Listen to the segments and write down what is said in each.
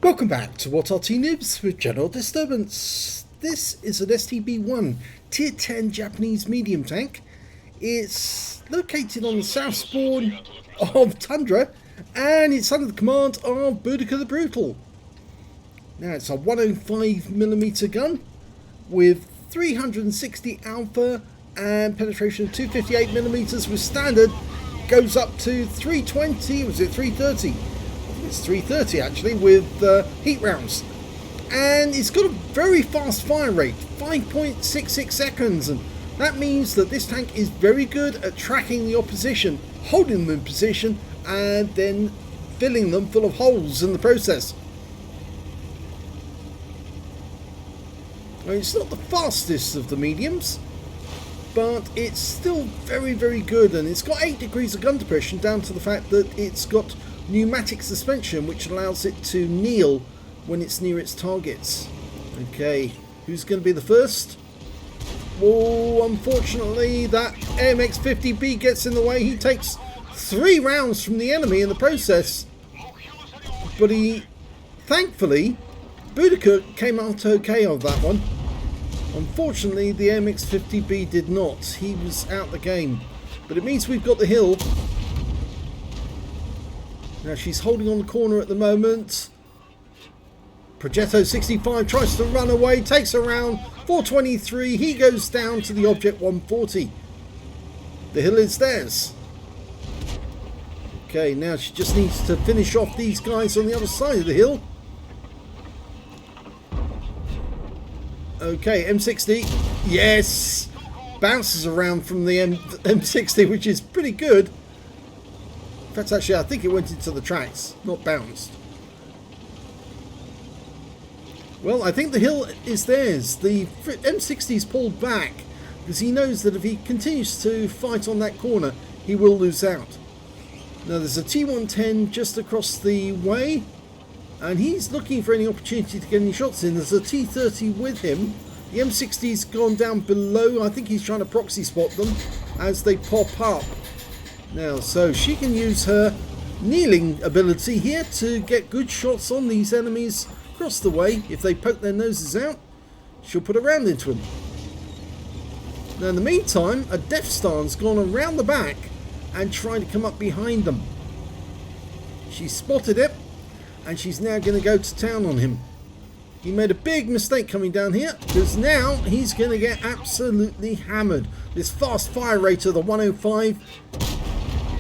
Welcome back to What Arty Noobs with General Disturbance. This is an STB-1 Tier 10 Japanese medium tank. It's located on the south spawn of Tundra and it's under the command of Boudica the Brutal. Now it's a 105mm gun with 360 alpha and penetration of 258mm with standard. Goes up to 320, was it 330? It's 330 actually with heat rounds, and it's got a very fast fire rate, 5.66 seconds, and that means that this tank is very good at tracking the opposition, holding them in position and then filling them full of holes in the process. Now, it's not the fastest of the mediums, but it's still very good, and it's got 8 degrees of gun depression down to the fact that it's got pneumatic suspension which allows it to kneel when it's near its targets. Okay, who's going to be the first? Oh, unfortunately that AMX-50B gets in the way. He takes 3 rounds from the enemy in the process, but thankfully Boudica came out okay on that one. Unfortunately the AMX-50B did not. He was out the game, but it means we've got the hill. Now she's holding on the corner at the moment. Progetto 65 tries to run away, takes around 423. He goes down to the object 140. The hill is theirs. Okay, now she just needs to finish off these guys on the other side of the hill. Okay, M60. Yes! Bounces around from the M60, which is pretty good. In fact, actually, I think it went into the tracks, not bounced. Well, I think the hill is theirs. The M60's pulled back because he knows that if he continues to fight on that corner, he will lose out. Now, there's a T110 just across the way, and he's looking for any opportunity to get any shots in. There's a T30 with him. The M60's gone down below. I think he's trying to proxy spot them as they pop up. Now, so she can use her kneeling ability here to get good shots on these enemies across the way. If they poke their noses out, she'll put a round into them. Now, in the meantime, a Death Star's gone around the back and tried to come up behind them. She spotted it, and she's now going to go to town on him. He made a big mistake coming down here, because now he's going to get absolutely hammered. This fast fire rate of the 105.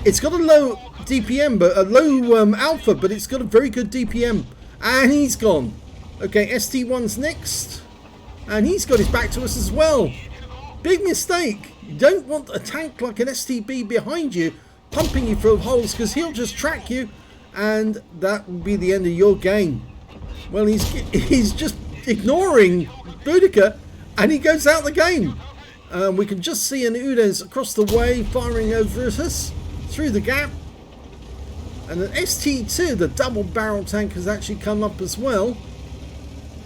It's got a low DPM, but a low alpha, but it's got a very good DPM. And he's gone. Okay, ST1's next. And he's got his back to us as well. Big mistake. You don't want a tank like an STB behind you, pumping you full of holes, because he'll just track you. And that will be the end of your game. Well, he's just ignoring Boudica, and he goes out the game. We can just see an Udes across the way firing over at us through the gap, and an ST2, the double barrel tank, has actually come up as well.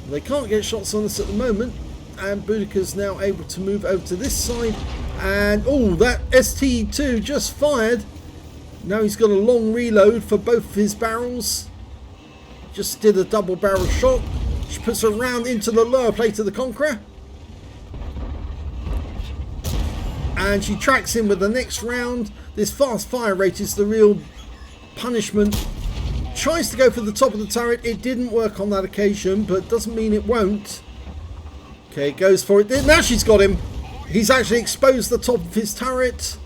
They can't get shots on us at the moment, and Boudica's now able to move over to this side, and oh, that ST2 just fired. Now he's got a long reload for both of his barrels. Just did a double barrel shot. She puts a round into the lower plate of the Conqueror, and she tracks him with the next round. This fast fire rate is the real punishment. Tries to go for the top of the turret. It didn't work on that occasion, but doesn't mean it won't. Okay, goes for it. Now she's got him. He's actually exposed the top of his turret.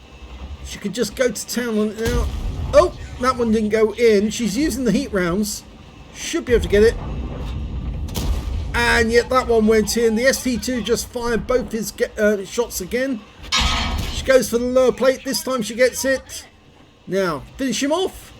She could just go to town on it now. Oh, that one didn't go in. She's using the heat rounds. Should be able to get it. And yet that one went in. The ST2 just fired both his shots again. She goes for the lower plate. This time she gets it. Now, finish him off.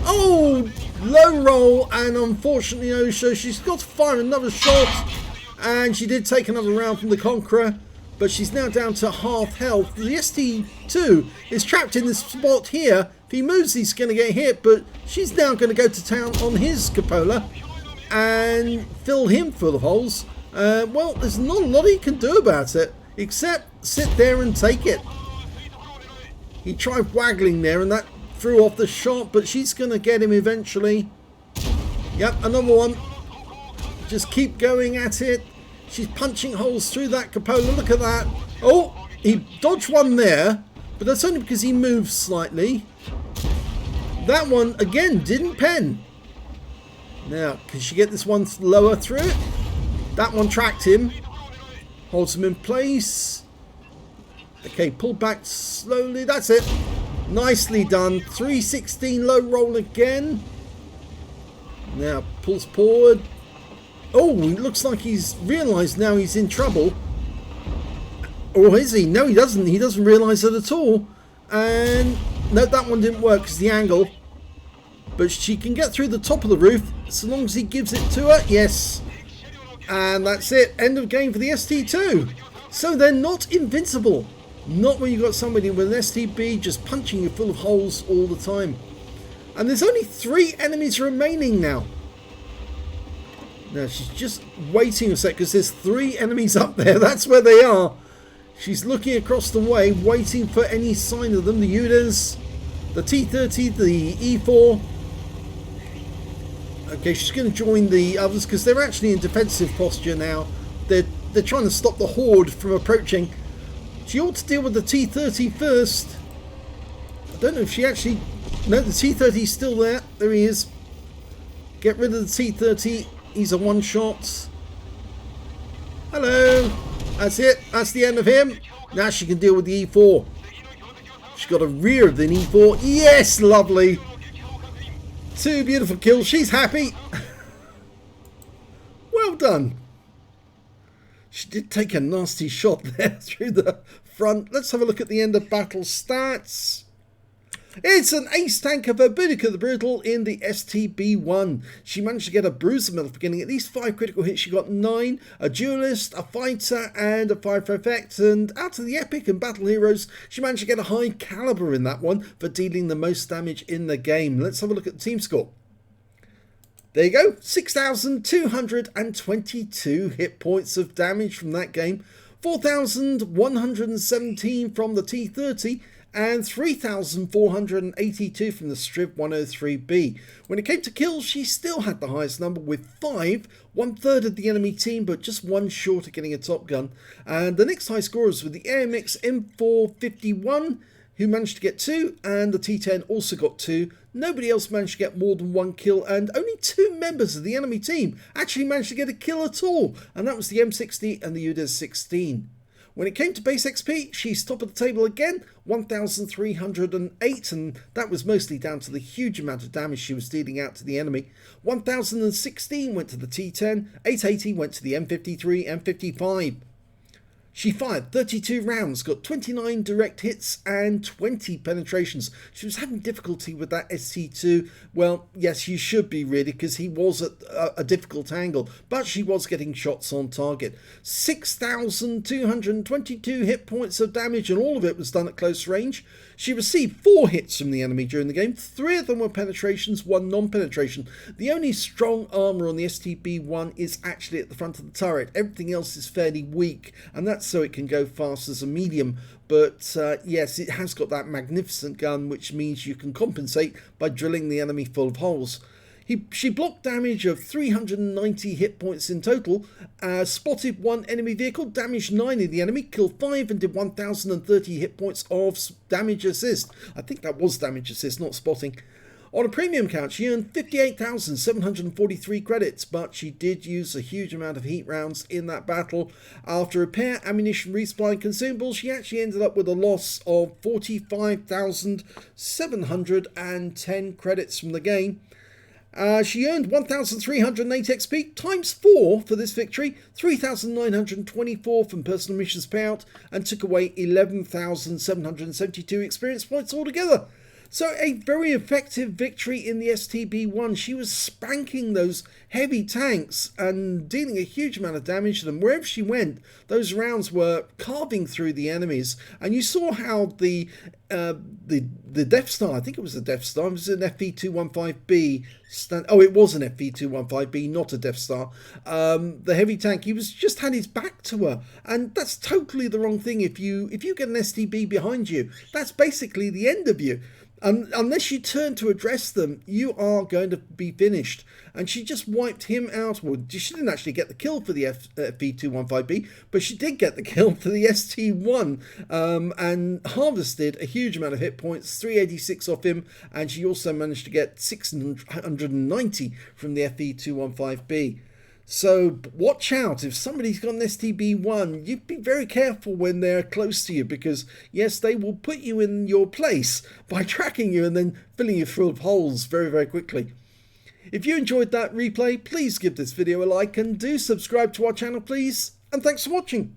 Oh, low roll, and unfortunately no show. She's got to fire another shot, and she did take another round from the Conqueror, but she's now down to half health. The ST2 is trapped in this spot here. If he moves, he's going to get hit, but she's now going to go to town on his cupola and fill him full of holes. Well, there's not a lot he can do about it, except sit there and take it. He tried waggling there, and that threw off the shot, but she's going to get him eventually. Yep, another one. Just keep going at it. She's punching holes through that cupola. Look at that. Oh, he dodged one there, but that's only because he moved slightly. That one, again, didn't pen. Now, can she get this one lower through? That one tracked him. Holds him in place. Okay, pull back slowly. That's it. Nicely done. 316 low roll again. Now, pulls forward. Oh, it looks like he's realised now he's in trouble. Or is he? No, he doesn't. He doesn't realise it at all. And no, that one didn't work because the angle. But she can get through the top of the roof so long as he gives it to her. Yes. And that's it. End of game for the ST2. So they're not invincible. Not when you've got somebody with an STB just punching you full of holes all the time. And there's only 3 enemies remaining now. Now she's just waiting a sec because there's 3 enemies up there. That's where they are. She's looking across the way, waiting for any sign of them. The UDAs, the T30, the E4. Okay, she's going to join the others because they're actually in defensive posture now. They're trying to stop the horde from approaching. She ought to deal with the T30 first. I don't know if she actually... No, the T30 is still there. There he is. Get rid of the T30. He's a one-shot. Hello. That's it. That's the end of him. Now she can deal with the E4. She's got a rear of the E4. Yes, lovely. 2 beautiful kills. She's happy. Well done. She did take a nasty shot there through the front. Let's have a look at the end of battle stats. It's an ace tanker for Boudica the Brutal in the STB-1. She managed to get a bruiser medal for getting at least 5 critical hits. She got 9, a duelist, a fighter, and a 5 for effect. And out of the epic and battle heroes, she managed to get a high caliber in that one for dealing the most damage in the game. Let's have a look at the team score. There you go, 6,222 hit points of damage from that game, 4,117 from the T30, and 3,482 from the STB-103B. When it came to kills, she still had the highest number with 5, 1/3 of the enemy team, but just 1 short of getting a top gun. And the next high scorers were the AMX M451, who managed to get 2, and the T10 also got 2. Nobody else managed to get more than 1 kill, and only 2 members of the enemy team actually managed to get a kill at all, and that was the M60 and the UDAS 16. When it came to base XP, she's top of the table again, 1,308, and that was mostly down to the huge amount of damage she was dealing out to the enemy. 1,016 went to the T10, 880 went to the M53, M55. She fired 32 rounds, got 29 direct hits and 20 penetrations. She was having difficulty with that ST2. Well, yes, you should be really, because he was at a difficult angle, but she was getting shots on target. 6,222 hit points of damage, and all of it was done at close range. She received 4 hits from the enemy during the game. 3 of them were penetrations, 1 non-penetration. The only strong armour on the STB-1 is actually at the front of the turret. Everything else is fairly weak, and that's so it can go fast as a medium. But yes, it has got that magnificent gun, which means you can compensate by drilling the enemy full of holes. She blocked damage of 390 hit points in total, spotted 1 enemy vehicle, damaged 9 of the enemy, killed 5 and did 1,030 hit points of damage assist. I think that was damage assist, not spotting. On a premium count, she earned 58,743 credits, but she did use a huge amount of heat rounds in that battle. After repair, ammunition, resupply and consumables, she actually ended up with a loss of 45,710 credits from the game. She earned 1,308 XP times 4 for this victory, 3,924 from personal missions payout, and took away 11,772 experience points altogether. So a very effective victory in the STB-1. She was spanking those heavy tanks and dealing a huge amount of damage to them. Wherever she went, those rounds were carving through the enemies. And you saw how the the Death Star. I think it was the Death Star. It was an FV215B. Oh, it was an FV215B, not a Death Star. The heavy tank. He was just had his back to her, and that's totally the wrong thing. If you get an STB behind you, that's basically the end of you. Unless you turn to address them, you are going to be finished. And she just wiped him out. Well, she didn't actually get the kill for the FV215B, but she did get the kill for the ST1 and harvested a huge amount of hit points, 386 off him, and she also managed to get 690 from the FV215B. So watch out, if somebody's got an STB-1, you'd be very careful when they're close to you, because yes, they will put you in your place by tracking you and then filling you full of holes very, very quickly. If you enjoyed that replay, please give this video a like and do subscribe to our channel, please. And thanks for watching.